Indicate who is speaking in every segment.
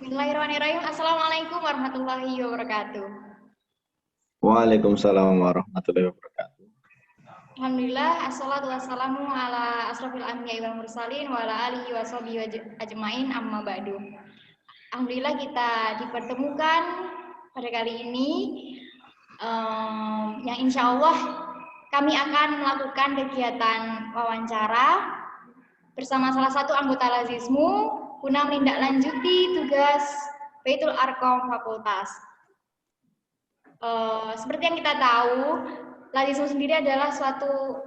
Speaker 1: Bismillahirrahmanirrahim. Assalamualaikum warahmatullahi wabarakatuh.
Speaker 2: Waalaikumsalam warahmatullahi wabarakatuh.
Speaker 1: Alhamdulillah, assalatu wassalamu ala asrofil anbiya'i wal mursalin wa ala alihi wa sahbihi ajmain amma ba'du. Alhamdulillah kita dipertemukan pada kali ini yang insya Allah kami akan melakukan kegiatan wawancara bersama salah satu anggota Lazismu guna menindaklanjuti tugas Baitul Arqam Fakultas. Seperti yang kita tahu, Lazismu sendiri adalah suatu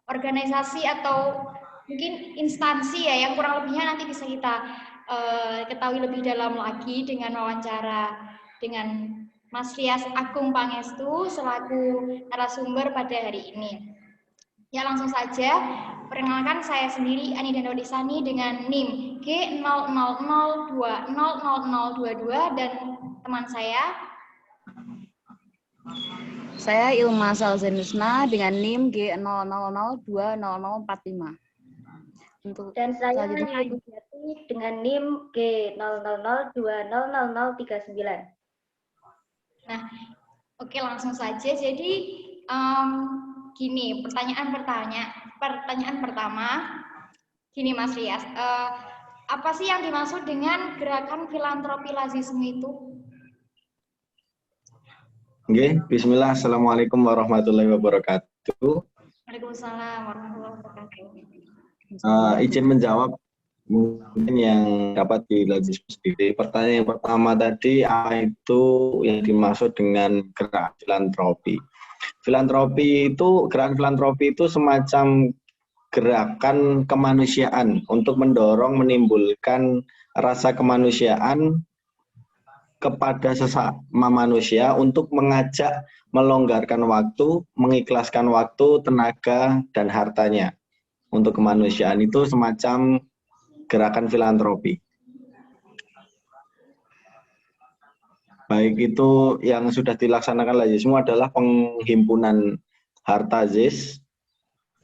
Speaker 1: organisasi atau mungkin instansi ya yang kurang lebihnya nanti bisa kita ketahui lebih dalam lagi dengan wawancara dengan Mas Rias Agung Pangestu selaku narasumber pada hari ini. Ya langsung saja, perkenalkan saya sendiri Ani Dandodisani dengan NIM G00020022 dan teman saya
Speaker 3: Ilma Salzenusna dengan NIM G00020045.
Speaker 4: Dan saya Ibu Jati dengan NIM G00020039.
Speaker 1: Nah, oke langsung saja. Jadi gini, pertanyaan pertama, gini Mas Rias, apa sih yang dimaksud dengan gerakan filantropi Lazismu itu?
Speaker 2: Oke, bismillah, assalamualaikum warahmatullahi wabarakatuh.
Speaker 1: Waalaikumsalam warahmatullahi wabarakatuh.
Speaker 2: Izin menjawab mungkin yang dapat di Lazismu sendiri. Pertanyaan yang pertama tadi, apa itu yang dimaksud dengan gerakan filantropi? Gerakan filantropi itu semacam gerakan kemanusiaan untuk mendorong menimbulkan rasa kemanusiaan kepada sesama manusia untuk mengajak melonggarkan waktu, mengikhlaskan waktu, tenaga, dan hartanya untuk kemanusiaan. Itu semacam gerakan filantropi. Baik itu yang sudah dilaksanakan Lazismu adalah penghimpunan harta ZIS,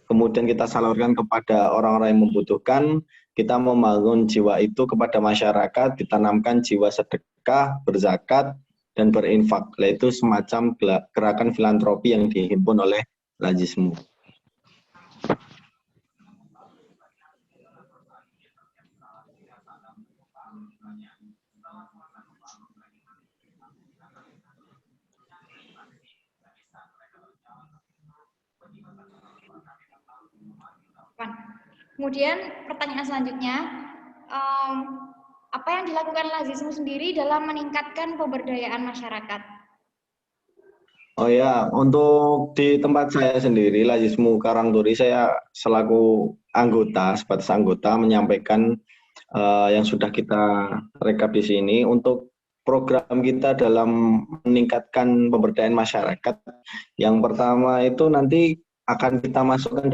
Speaker 2: kemudian kita salurkan kepada orang-orang yang membutuhkan, kita membangun jiwa itu kepada masyarakat, ditanamkan jiwa sedekah, berzakat, dan berinfak. Itu semacam gerakan filantropi yang dihimpun oleh Lazismu.
Speaker 1: Kemudian pertanyaan selanjutnya, apa yang dilakukan Lazismu sendiri dalam meningkatkan pemberdayaan masyarakat?
Speaker 2: Oh ya, untuk di tempat saya sendiri, Lazismu Karangturi, saya selaku anggota, sebatas anggota menyampaikan yang sudah kita rekap di sini untuk program kita dalam meningkatkan pemberdayaan masyarakat. Yang pertama itu nanti akan kita masukkan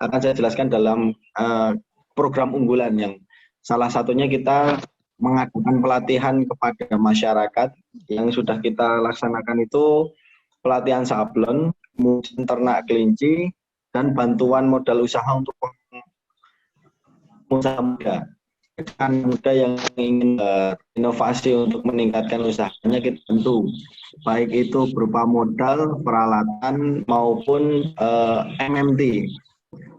Speaker 2: akan saya jelaskan dalam program unggulan yang salah satunya kita mengadakan pelatihan kepada masyarakat yang sudah kita laksanakan itu pelatihan sablon, kemudian ternak kelinci, dan bantuan modal usaha untuk usaha muda. Muda yang ingin inovasi untuk meningkatkan usahanya kita bantu, baik itu berupa modal, peralatan, maupun MMT.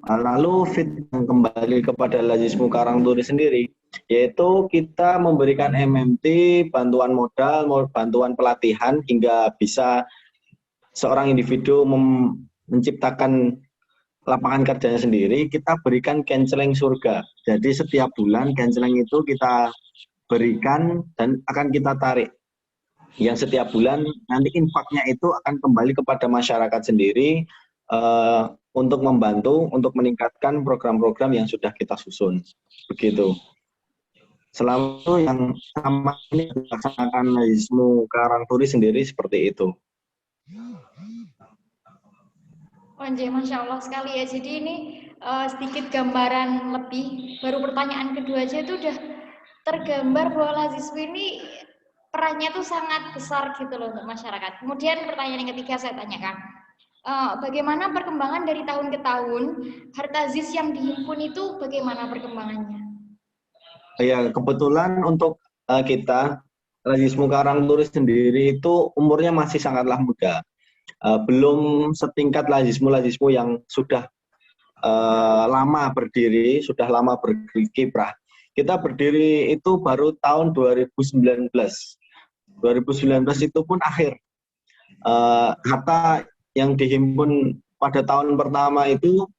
Speaker 2: Lalu feedback kembali kepada Lazismu Karangturi sendiri, yaitu kita memberikan MMT, bantuan modal, bantuan pelatihan hingga bisa seorang individu menciptakan lapangan kerjanya sendiri, kita berikan canceling surga. Jadi setiap bulan canceling itu kita berikan dan akan kita tarik. Yang setiap bulan nanti infaknya itu akan kembali kepada masyarakat sendiri untuk membantu, untuk meningkatkan program-program yang sudah kita susun. Begitu. Selalu yang sama ini dilaksanakan Lazismu Karangturi sendiri seperti itu.
Speaker 1: Masya Allah sekali ya. Jadi ini sedikit gambaran lebih. Baru pertanyaan kedua aja itu udah tergambar bahwa Lazismu ini perannya tuh sangat besar gitu loh untuk masyarakat. Kemudian pertanyaan yang ketiga saya tanyakan, bagaimana perkembangan dari tahun ke tahun harta ZIS yang dihimpun itu bagaimana perkembangannya?
Speaker 2: Ya, kebetulan untuk kita Lazismu Karangturi sendiri itu umurnya masih sangatlah muda. Belum setingkat lazismu yang sudah lama berdiri, sudah lama berkiprah. Kita berdiri itu baru tahun 2019. 2019 itu pun akhir. Harta yang dihimpun pada tahun pertama itu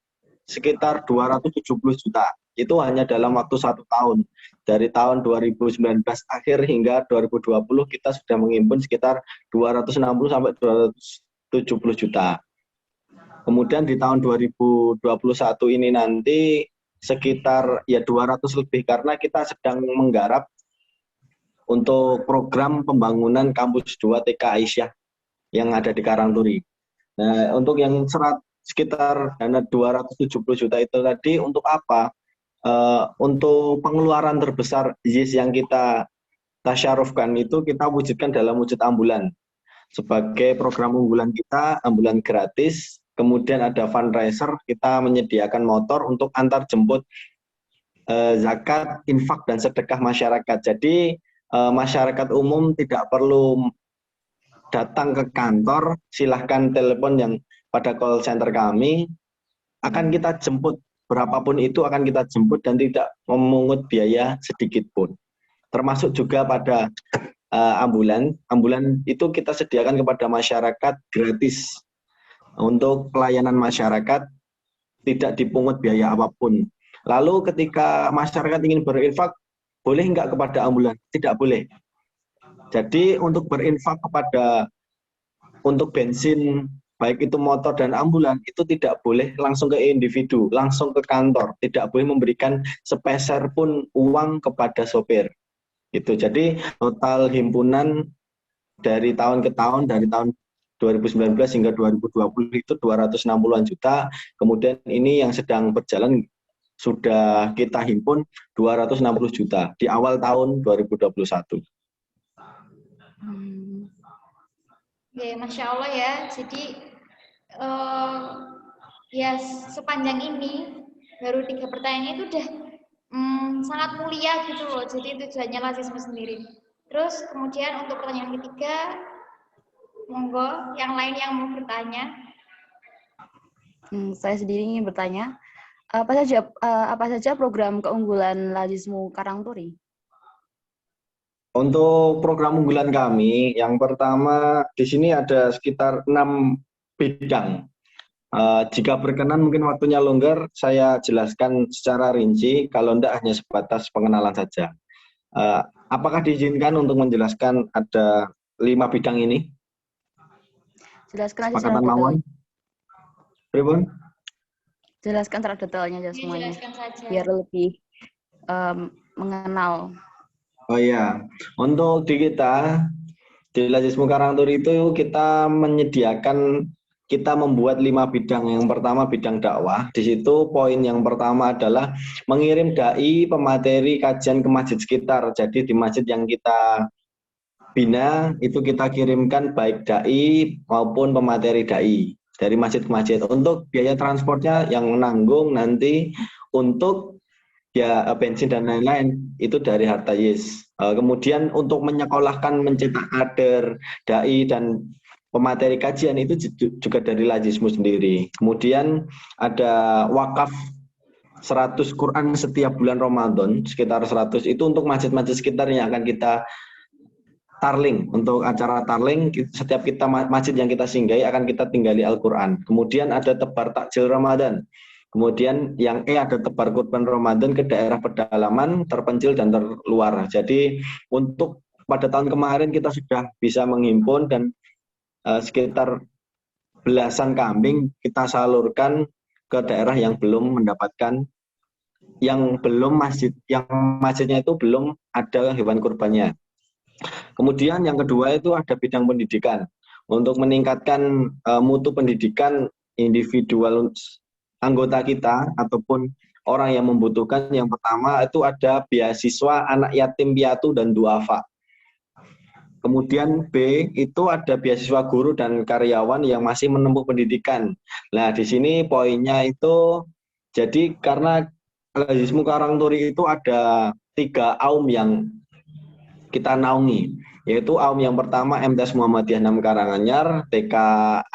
Speaker 2: sekitar 270 juta. Itu hanya dalam waktu 1 tahun. Dari tahun 2019 akhir hingga 2020 kita sudah menghimpun sekitar 260 sampai 270 juta. Kemudian di tahun 2021 ini nanti sekitar ya 200 lebih karena kita sedang menggarap untuk program pembangunan kampus 2 TK Aisyah yang ada di Karangturi. Nah, untuk yang sekitar dana 270 juta itu tadi untuk apa? Untuk pengeluaran terbesar YIS yang kita tasyarufkan itu kita wujudkan dalam wujud ambulan. Sebagai program unggulan kita, ambulan gratis, kemudian ada fundraiser, kita menyediakan motor untuk antar jemput zakat, infak, dan sedekah masyarakat. Jadi masyarakat umum tidak perlu datang ke kantor, silahkan telepon yang pada call center kami, akan kita jemput, berapapun itu akan kita jemput dan tidak memungut biaya sedikit pun. Termasuk juga pada ambulan itu kita sediakan kepada masyarakat gratis. Untuk pelayanan masyarakat tidak dipungut biaya apapun. Lalu ketika masyarakat ingin berinfak, boleh nggak kepada ambulan? Tidak boleh. Jadi untuk berinfak untuk bensin, baik itu motor dan ambulan, itu tidak boleh langsung ke individu, langsung ke kantor. Tidak boleh memberikan sepeser pun uang kepada sopir. Itu. Jadi total himpunan dari tahun ke tahun, dari tahun 2019 hingga 2020 itu 260-an juta. Kemudian ini yang sedang berjalan sudah kita himpun 260 juta di awal tahun 2021.
Speaker 1: Oke, Masya Allah ya. Jadi ya sepanjang ini baru 3 pertanyaan itu udah sangat mulia gitu loh. Jadi tujuannya lazisme sendiri. Terus kemudian untuk pertanyaan ketiga, monggo yang lain yang mau bertanya.
Speaker 3: Saya sendiri ingin bertanya, apa saja program keunggulan Lazismu Karangturi?
Speaker 2: Untuk program unggulan kami, yang pertama di sini ada sekitar 6 bidang. Jika berkenan mungkin waktunya longgar, saya jelaskan secara rinci, kalau tidak hanya sebatas pengenalan saja. Apakah diizinkan untuk menjelaskan ada 5 bidang ini?
Speaker 3: Jelaskan aja secara detail. Jelaskan secara detailnya aja semuanya. Biar lebih mengenal.
Speaker 2: Oh iya, untuk di kita, di Lazismu Karangturi itu kita membuat 5 bidang. Yang pertama bidang dakwah. Di situ poin yang pertama adalah mengirim dai pemateri kajian ke masjid sekitar. Jadi di masjid yang kita bina itu kita kirimkan baik dai maupun pemateri dai dari masjid ke masjid. Untuk biaya transportnya yang menanggung nanti untuk ya bensin dan lain-lain itu dari harta YIS. Kemudian untuk menyekolahkan, mencetak kader, dai dan pemateri kajian itu juga dari Lazismu sendiri. Kemudian ada wakaf 100 Quran setiap bulan Ramadan, sekitar 100 itu untuk masjid-masjid sekitar yang akan kita tarling. Untuk acara tarling, setiap kita masjid yang kita singgahi akan kita tinggali Al-Quran. Kemudian ada tebar takjil Ramadan. Kemudian yang ada tebar kurban Ramadan ke daerah pedalaman, terpencil dan terluar. Jadi untuk pada tahun kemarin kita sudah bisa menghimpun dan sekitar belasan kambing kita salurkan ke daerah yang belum mendapatkan, yang masjidnya itu belum ada hewan kurbannya. Kemudian yang kedua itu ada bidang pendidikan. Untuk meningkatkan mutu pendidikan individual anggota kita ataupun orang yang membutuhkan, yang pertama itu ada beasiswa anak yatim piatu dan duafa. Kemudian B itu ada beasiswa guru dan karyawan yang masih menempuh pendidikan. Nah, di sini poinnya itu jadi karena Lazismu Karangturi itu ada 3 aum yang kita naungi, yaitu aum yang pertama MTS Muhammadiyah 6 Karanganyar, TK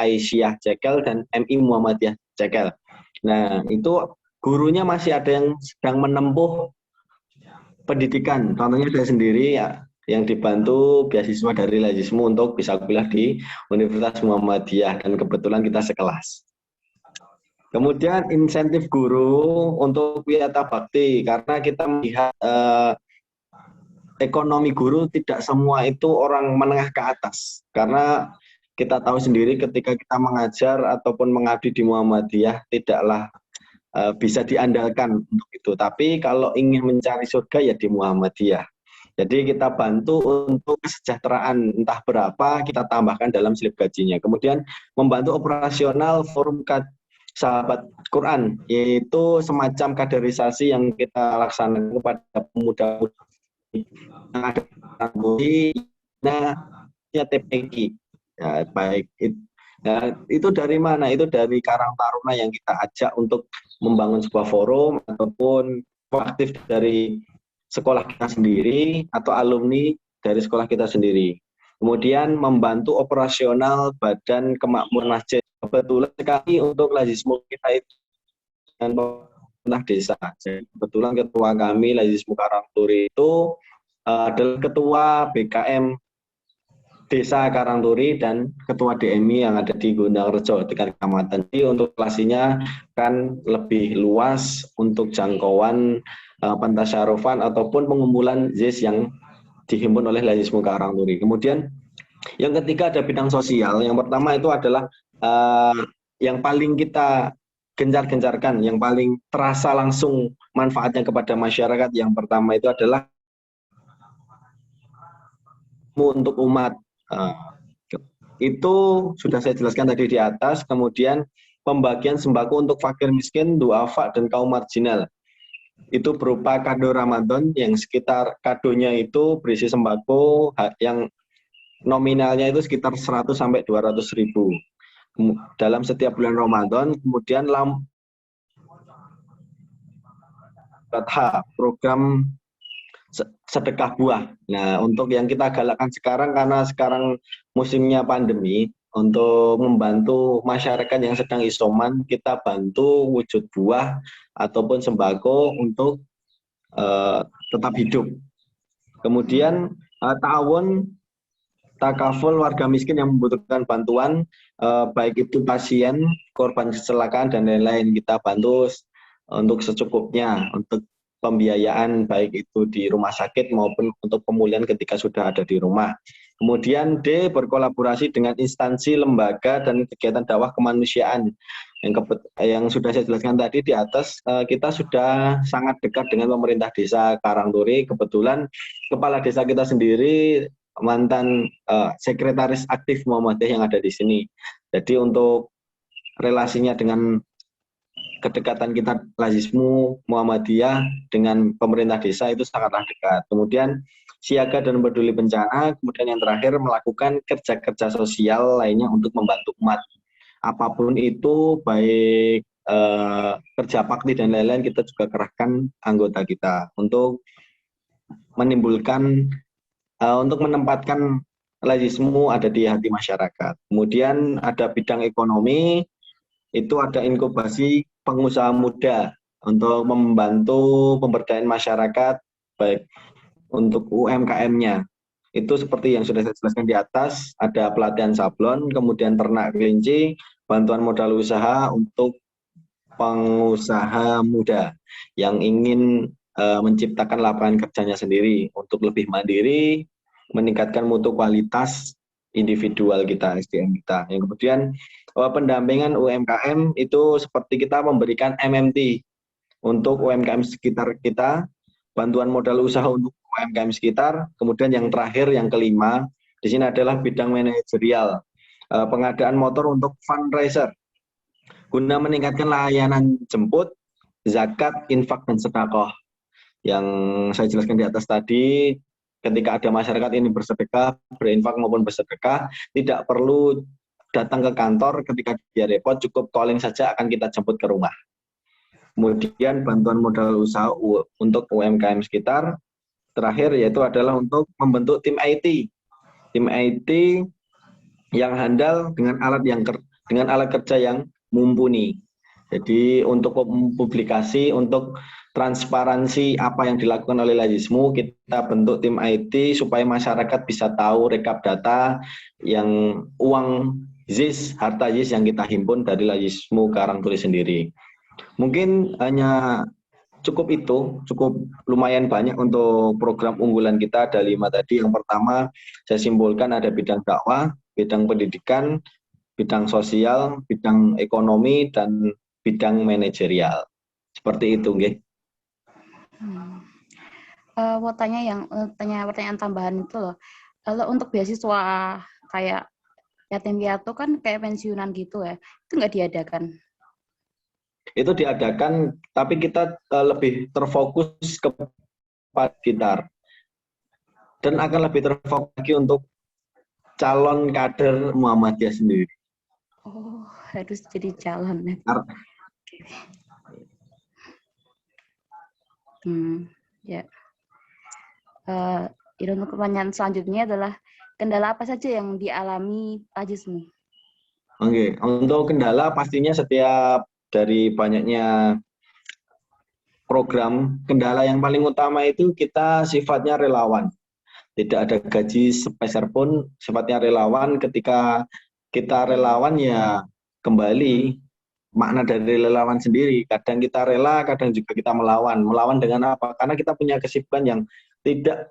Speaker 2: Aisyah Cekel, dan MI Muhammadiyah Cekel. Nah, itu gurunya masih ada yang sedang menempuh pendidikan. Contohnya saya sendiri ya, yang dibantu beasiswa dari Lazismu untuk bisa kuliah di Universitas Muhammadiyah, dan kebetulan kita sekelas. Kemudian insentif guru untuk wiyata bakti, karena kita melihat ekonomi guru tidak semua itu orang menengah ke atas. Karena kita tahu sendiri ketika kita mengajar ataupun mengabdi di Muhammadiyah tidaklah bisa diandalkan untuk itu. Tapi kalau ingin mencari surga ya di Muhammadiyah. Jadi kita bantu untuk kesejahteraan entah berapa kita tambahkan dalam slip gajinya. Kemudian membantu operasional forum sahabat Quran, yaitu semacam kaderisasi yang kita laksanakan kepada pemuda-pemuda yang ada di TPG. Ya, baik itu. Nah, itu dari mana? Itu dari Karang Taruna yang kita ajak untuk membangun sebuah forum ataupun aktif dari sekolah kita sendiri atau alumni dari sekolah kita sendiri. Kemudian membantu operasional Badan Kemakmuran Masjid. Kebetulan sekali untuk Lazismu kita itu dan pemerintah desa. Jadi kebetulan ketua kami Lazismu Karangturi itu adalah ketua BKM Desa Karangturi dan ketua DMI yang ada di Gunungrejo tingkat kecamatan. Jadi untuk kelasnya kan lebih luas untuk jangkauan pentasyarufan ataupun pengumpulan ZIS yang dihimpun oleh Lazismu Karangturi. Kemudian yang ketiga ada bidang sosial. Yang pertama itu adalah yang paling kita gencar-gencarkan, yang paling terasa langsung manfaatnya kepada masyarakat. Yang pertama itu adalah untuk umat. Itu sudah saya jelaskan tadi di atas. Kemudian pembagian sembako untuk fakir miskin, duafa, dan kaum marginal. Itu berupa kado Ramadan yang sekitar kadonya itu berisi sembako yang nominalnya itu sekitar 100 sampai 200 ribu dalam setiap bulan Ramadan. Kemudian program sedekah buah. Nah, untuk yang kita galakkan sekarang, karena sekarang musimnya pandemi, untuk membantu masyarakat yang sedang isoman, kita bantu wujud buah ataupun sembako untuk tetap hidup. Kemudian ta'awun takaful warga miskin yang membutuhkan bantuan, baik itu pasien, korban kecelakaan, dan lain-lain. Kita bantu untuk secukupnya, untuk pembiayaan baik itu di rumah sakit maupun untuk pemulihan ketika sudah ada di rumah. Kemudian D, berkolaborasi dengan instansi, lembaga, dan kegiatan dakwah kemanusiaan. Yang sudah saya jelaskan tadi di atas, kita sudah sangat dekat dengan pemerintah desa Karangturi. Kebetulan kepala desa kita sendiri mantan sekretaris aktif Muhammadiyah yang ada di sini. Jadi untuk relasinya dengan kedekatan kita Lazismu Muhammadiyah dengan pemerintah desa itu sangatlah dekat. Kemudian siaga dan peduli bencana. Kemudian yang terakhir melakukan kerja-kerja sosial lainnya untuk membantu umat. Apapun itu, baik kerja bakti dan lain-lain, kita juga kerahkan anggota kita untuk menimbulkan untuk menempatkan Lazismu ada di hati masyarakat. Kemudian ada bidang ekonomi, itu ada inkubasi pengusaha muda untuk membantu pemberdayaan masyarakat, baik untuk UMKM-nya. Itu seperti yang sudah saya jelaskan di atas, ada pelatihan sablon, kemudian ternak kelinci, bantuan modal usaha untuk pengusaha muda yang ingin menciptakan lapangan kerjanya sendiri untuk lebih mandiri, meningkatkan mutu kualitas individual kita, SDM kita. Yang kemudian pendampingan UMKM itu seperti kita memberikan MMT untuk UMKM sekitar kita, bantuan modal usaha untuk UMKM sekitar. Kemudian yang terakhir, yang kelima, di sini adalah bidang manajerial, pengadaan motor untuk fundraiser guna meningkatkan layanan jemput, zakat, infak, dan sedekah. Yang saya jelaskan di atas tadi, ketika ada masyarakat ini bersedekah, berinfak maupun bersedekah, tidak perlu datang ke kantor ketika dia repot, cukup calling saja akan kita jemput ke rumah. kemudian bantuan modal usaha untuk UMKM sekitar. Terakhir yaitu adalah untuk membentuk tim IT. Tim IT yang handal dengan alat kerja yang mumpuni. Jadi untuk publikasi, untuk transparansi apa yang dilakukan oleh Lajismu, kita bentuk tim IT supaya masyarakat bisa tahu rekap data yang uang ZIS, harta ZIS yang kita himpun dari Lajismu Karangturi sendiri. Mungkin hanya cukup itu, cukup lumayan banyak untuk program unggulan kita, ada 5 tadi. Yang pertama saya simpulkan ada bidang dakwah, bidang pendidikan, bidang sosial, bidang ekonomi, dan bidang manajerial. Seperti itu, nggih.
Speaker 3: Mau tanya pertanyaan tambahan itu loh. Kalau untuk beasiswa kayak yatim piatu kan kayak pensiunan gitu ya, itu nggak diadakan?
Speaker 2: Itu diadakan, tapi kita lebih terfokus kepada sekitar. Dan akan lebih terfokus lagi untuk calon kader Muhammadiyah sendiri.
Speaker 3: Oh, harus jadi calon. Ya. Untuk pertanyaan selanjutnya adalah kendala apa saja yang dialami Lajismu?
Speaker 2: Oke, untuk kendala pastinya setiap dari banyaknya program, kendala yang paling utama itu kita sifatnya relawan. Tidak ada gaji sepeser pun, sifatnya relawan. Ketika kita relawan ya kembali makna dari relawan sendiri. Kadang kita rela, kadang juga kita melawan. Melawan dengan apa? Karena kita punya kesibukan yang tidak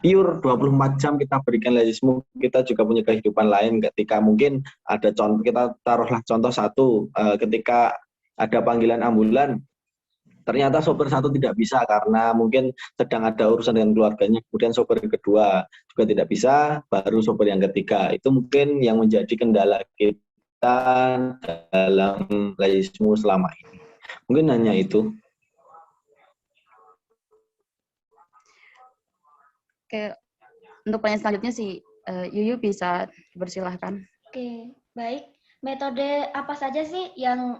Speaker 2: pure 24 jam kita berikan Lajismu, kita juga punya kehidupan lain. Ketika mungkin ada contoh, kita taruhlah contoh satu, ketika ada panggilan ambulan, ternyata sopir satu tidak bisa karena mungkin sedang ada urusan dengan keluarganya, kemudian sopir kedua juga tidak bisa, baru sopir yang ketiga. Itu mungkin yang menjadi kendala kita dalam Lajismu selama ini. Mungkin hanya itu.
Speaker 3: Oke, untuk pertanyaan selanjutnya sih, Yuyu bisa dipersilahkan.
Speaker 4: Oke, baik. Metode apa saja sih yang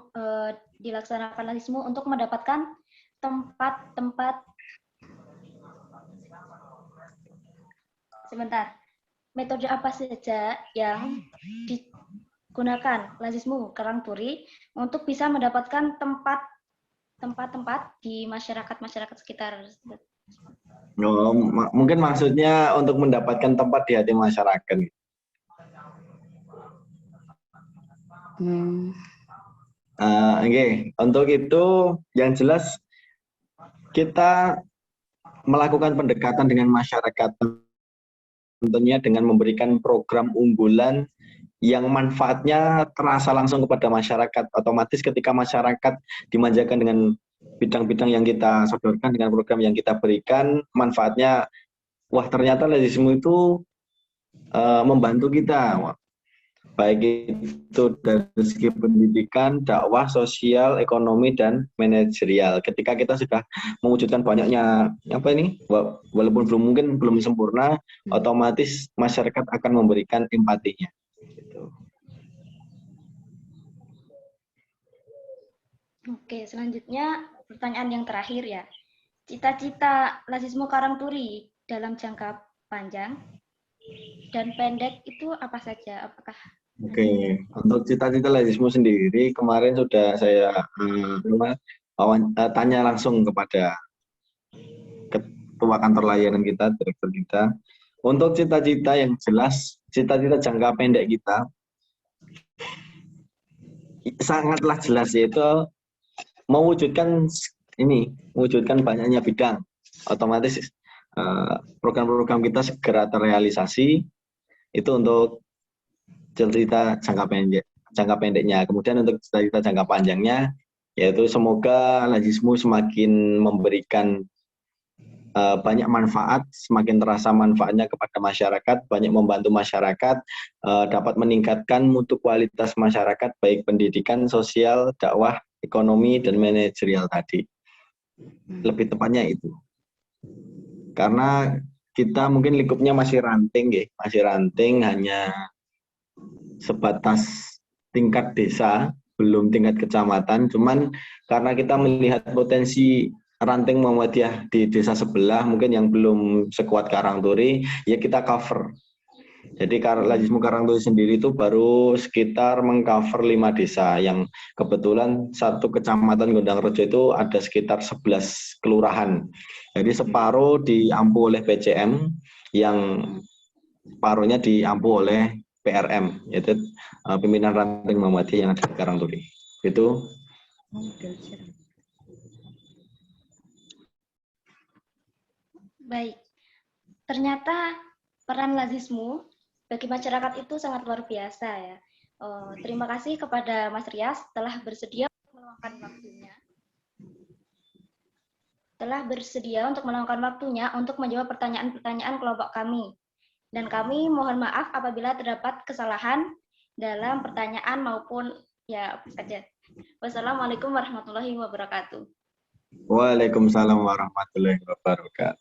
Speaker 4: dilaksanakan Lajismu untuk mendapatkan tempat-tempat metode apa saja yang digunakan Lajismu Karangturi untuk bisa mendapatkan tempat-tempat di masyarakat sekitar?
Speaker 2: Oh, mungkin maksudnya untuk mendapatkan tempat di hati masyarakat. Untuk itu yang jelas kita melakukan pendekatan dengan masyarakat, tentunya dengan memberikan program unggulan yang manfaatnya terasa langsung kepada masyarakat. Otomatis ketika masyarakat dimanjakan dengan bidang-bidang yang kita sodorkan, dengan program yang kita berikan, manfaatnya, wah ternyata Lajismu itu membantu kita. Baik itu dari segi pendidikan, dakwah, sosial, ekonomi, dan manajerial. Ketika kita sudah mewujudkan banyaknya walaupun belum sempurna, otomatis masyarakat akan memberikan empatinya.
Speaker 4: Oke, selanjutnya pertanyaan yang terakhir ya. Cita-cita Lajismu Karangturi dalam jangka panjang dan pendek itu apa saja? Apakah
Speaker 2: untuk cita-cita Lajismu sendiri kemarin sudah saya tanya langsung kepada ketua kantor layanan kita, direktur kita. Untuk cita-cita yang jelas, cita-cita jangka pendek kita sangatlah jelas, yaitu mewujudkan banyaknya bidang. Otomatis program-program kita segera terrealisasi. Itu untuk cita-cita jangka pendeknya. Kemudian untuk cita-cita jangka panjangnya, yaitu semoga Lajismu semakin memberikan banyak manfaat, semakin terasa manfaatnya kepada masyarakat, banyak membantu masyarakat, dapat meningkatkan mutu kualitas masyarakat, baik pendidikan, sosial, dakwah, ekonomi, dan manajerial tadi. Lebih tepatnya itu. Karena kita mungkin lingkupnya masih ranting hanya sebatas tingkat desa, belum tingkat kecamatan, cuman karena kita melihat potensi ranting Muhammadiyah di desa sebelah mungkin yang belum sekuat Karangturi, ya kita cover. Jadi Lazismu Karangturi sendiri itu baru sekitar mengcover 5 desa, yang kebetulan satu kecamatan Gondangrejo itu ada sekitar 11 kelurahan. Jadi separuh diampu oleh PCM, yang separuhnya diampu oleh PRM, yaitu pimpinan ranting Muhammadiyah yang ada di Karangturi. Itu.
Speaker 4: Baik, ternyata peran Lazismu bagi masyarakat itu sangat luar biasa ya. Terima kasih kepada Mas Rias telah bersedia meluangkan waktunya. Untuk menjawab pertanyaan-pertanyaan kelompok kami. Dan kami mohon maaf apabila terdapat kesalahan dalam pertanyaan maupun ya apa saja. Wassalamualaikum warahmatullahi wabarakatuh.
Speaker 2: Waalaikumsalam warahmatullahi wabarakatuh.